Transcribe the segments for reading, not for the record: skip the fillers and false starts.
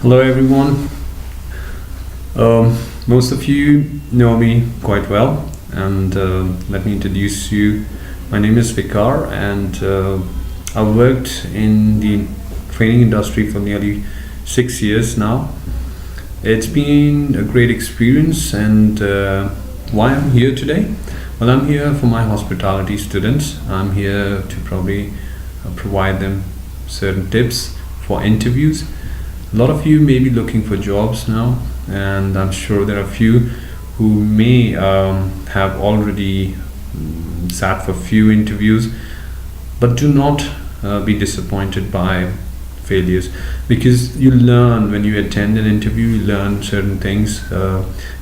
Hello, everyone. Most of you know me quite well, and let me introduce you. My name is Vikar, and I've worked in the training industry for nearly 6 years now. It's been a great experience, and why I'm here today? Well, I'm here for my hospitality students. I'm here to probably provide them certain tips for interviews. A lot of you may be looking for jobs now, and I'm sure there are a few who may have already sat for few interviews, but do not be disappointed by failures, because you learn when you attend an interview. You learn certain things.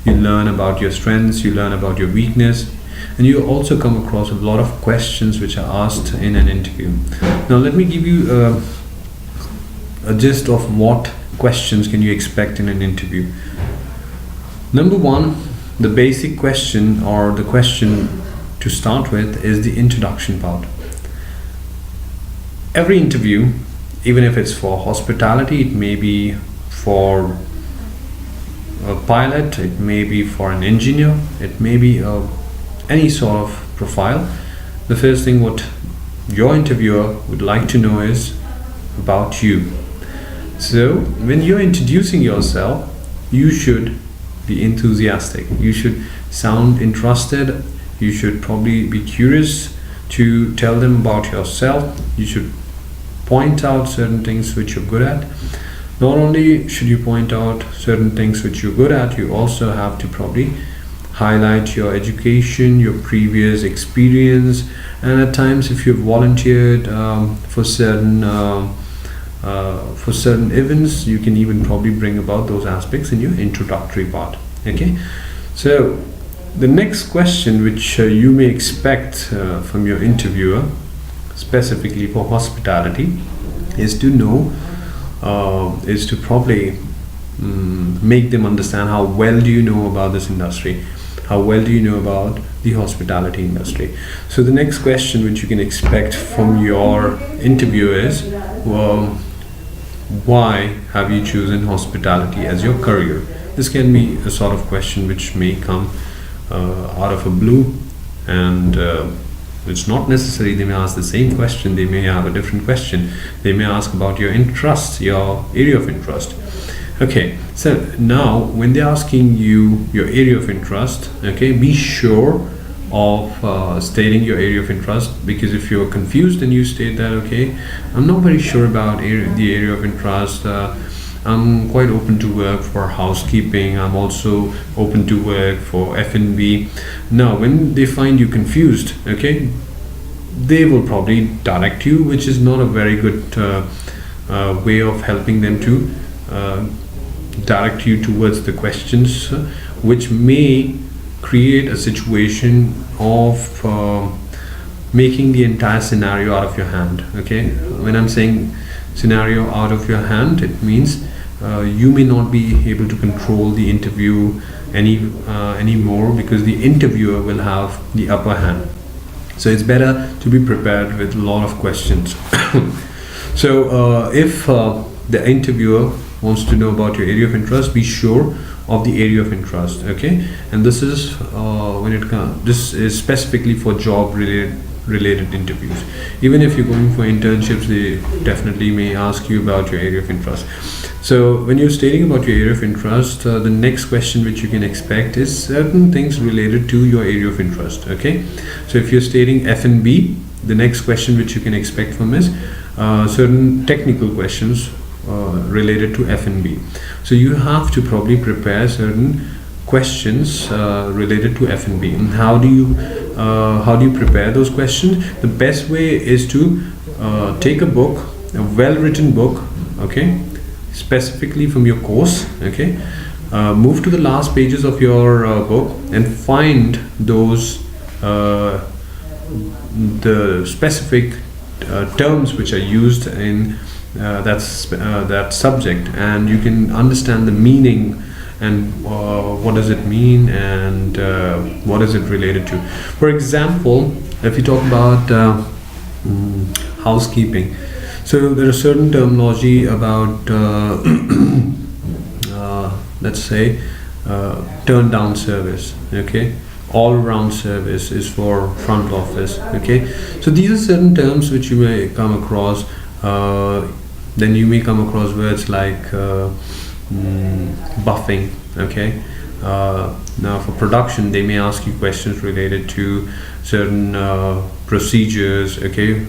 You learn about your strengths, you learn about your weakness, and you also come across a lot of questions which are asked in an interview. Now let me give you a gist of what questions can you expect in an interview. Number one, the basic question, or the question to start with, is the introduction part. Every interview, even if it's for hospitality, it may be for a pilot, it may be for an engineer, it may be any sort of profile. The first thing what your interviewer would like to know is about you. So when you're introducing yourself, you should be enthusiastic. You should sound interested. You should probably be curious to tell them about yourself. You should point out certain things which you're good at. Not only should you point out certain things which you're good at, you also have to probably highlight your education, your previous experience, and at times if you've volunteered for certain events, you can even probably bring about those aspects in your introductory part. Okay, so the next question which you may expect from your interviewer, specifically for hospitality, is to know is to probably make them understand how well do you know about this industry, how well do you know about the hospitality industry. So the next question which you can expect from your interviewer is, well, why have you chosen hospitality as your career? This can be a sort of question which may come out of a blue, and it's not necessary they may ask the same question. They may have a different question. They may ask about your interest, your area of interest. Okay, so now when they're asking you your area of interest, okay, be sure of stating your area of interest, because if you're confused and you state that, okay, I'm not very sure about the area of interest, I'm quite open to work for housekeeping, I'm also open to work for F&B. Now when they find you confused, okay, they will probably direct you, which is not a very good way of helping them to direct you towards the questions, which may create a situation of making the entire scenario out of your hand. Okay, when I'm saying scenario out of your hand, it means you may not be able to control the interview anymore, because the interviewer will have the upper hand. So it's better to be prepared with a lot of questions. So if the interviewer wants to know about your area of interest, be sure of the area of interest. Okay, and this is this is specifically for job related interviews. Even if you're going for internships, they definitely may ask you about your area of interest. So when you're stating about your area of interest, the next question which you can expect is certain things related to your area of interest. Okay, so if you're stating F&B, the next question which you can expect from is certain technical questions related to F&B. So you have to probably prepare certain questions related to F&B. And how do you prepare those questions? The best way is to take a book, a well-written book, okay, specifically from your course. Okay, move to the last pages of your book and find those the specific terms which are used in that subject, and you can understand the meaning and what does it mean, and what is it related to. For example, if you talk about housekeeping, so there are certain terminology about let's say turn down service, okay? All round service is for front office, okay? So these are certain terms which you may come across. Then you may come across words like buffing, okay? Now for production, they may ask you questions related to certain procedures, okay?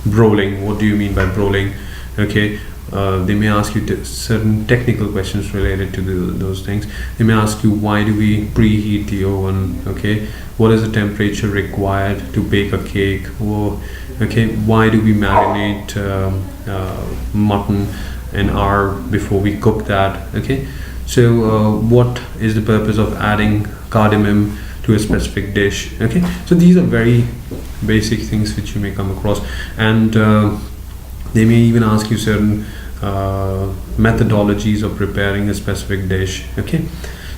Broiling, what do you mean by broiling, okay? They may ask you certain technical questions related to those things. They may ask you, why do we preheat the oven, okay? What is the temperature required to bake a cake? Or, okay, why do we marinate mutton an hour before we cook that, okay? So what is the purpose of adding cardamom to a specific dish, okay? So these are very basic things which you may come across, and they may even ask you certain methodologies of preparing a specific dish, okay?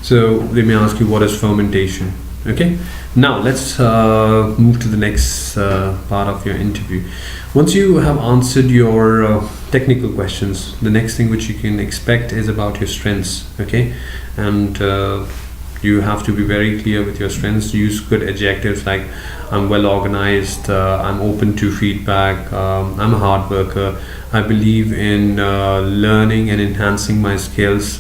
So they may ask you, what is fermentation, okay? Now let's move to the next part of your interview. Once you have answered your technical questions, the next thing which you can expect is about your strengths, okay? And you have to be very clear with your strengths. Use good adjectives like, I'm well organized, I'm open to feedback, I'm a hard worker, I believe in learning and enhancing my skills.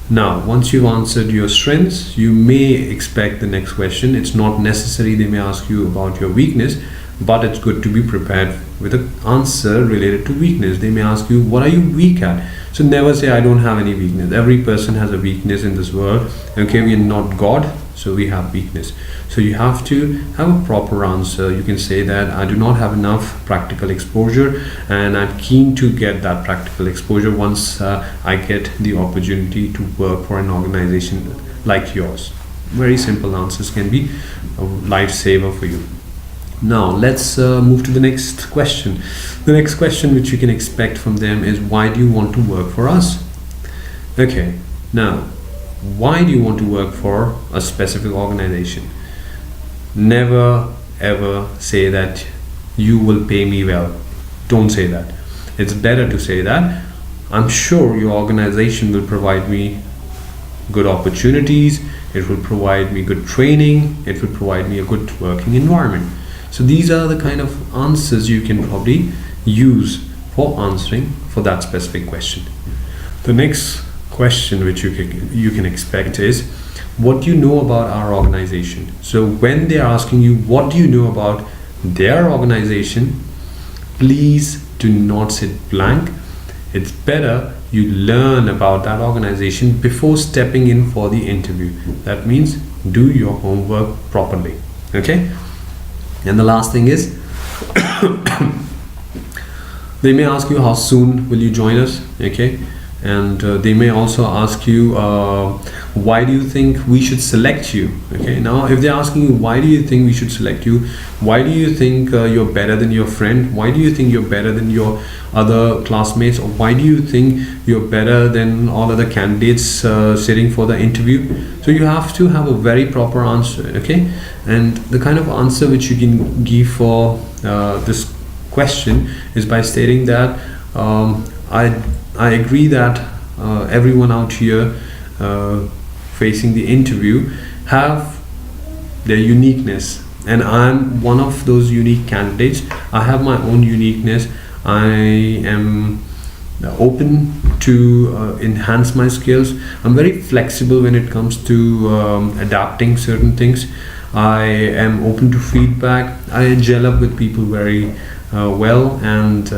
Now, once you've answered your strengths, you may expect the next question. It's not necessary they may ask you about your weakness, but it's good to be prepared with an answer related to weakness. They may ask you, what are you weak at? So never say, I don't have any weakness. Every person has a weakness in this world, okay? We are not God, so we have weakness. So you have to have a proper answer. You can say that I do not have enough practical exposure, and I'm keen to get that practical exposure once I get the opportunity to work for an organization like yours. Very simple answers can be a lifesaver for you. Now let's move to the next question. The next question which you can expect from them is, why do you want to work for us? Okay, now why do you want to work for a specific organization? Never ever say that you will pay me well. Don't say that. It's better to say that I'm sure your organization will provide me good opportunities, it will provide me good training, it will provide me a good working environment. So these are the kind of answers you can probably use for answering for that specific question. The next question which you can expect is, what do you know about our organization? So when they're asking you, what do you know about their organization, please do not sit blank. It's better you learn about that organization before stepping in for the interview. That means do your homework properly, okay? And the last thing is, they may ask you, how soon will you join us, okay? And they may also ask you, why do you think we should select you, okay? Now if they're asking you, why do you think we should select you, why do you think you're better than your friend, why do you think you're better than your other classmates, or why do you think you're better than all other candidates sitting for the interview? So you have to have a very proper answer, okay? And the kind of answer which you can give for this question is by stating that I agree that everyone out here facing the interview have their uniqueness, and I'm one of those unique candidates. I have my own uniqueness. I am open to enhance my skills. I'm very flexible when it comes to adapting certain things. I am open to feedback. I gel up with people very well, and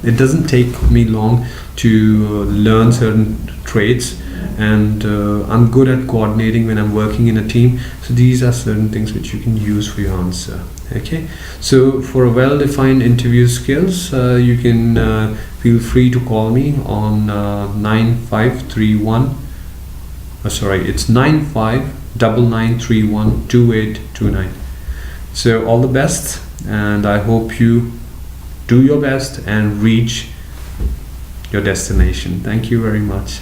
it doesn't take me long to learn certain traits, and I'm good at coordinating when I'm working in a team. So these are certain things which you can use for your answer, okay? So for a well-defined interview skills, you can feel free to call me on 9531 it's 9599312829. So all the best, and I hope you do your best and reach your destination. Thank you very much.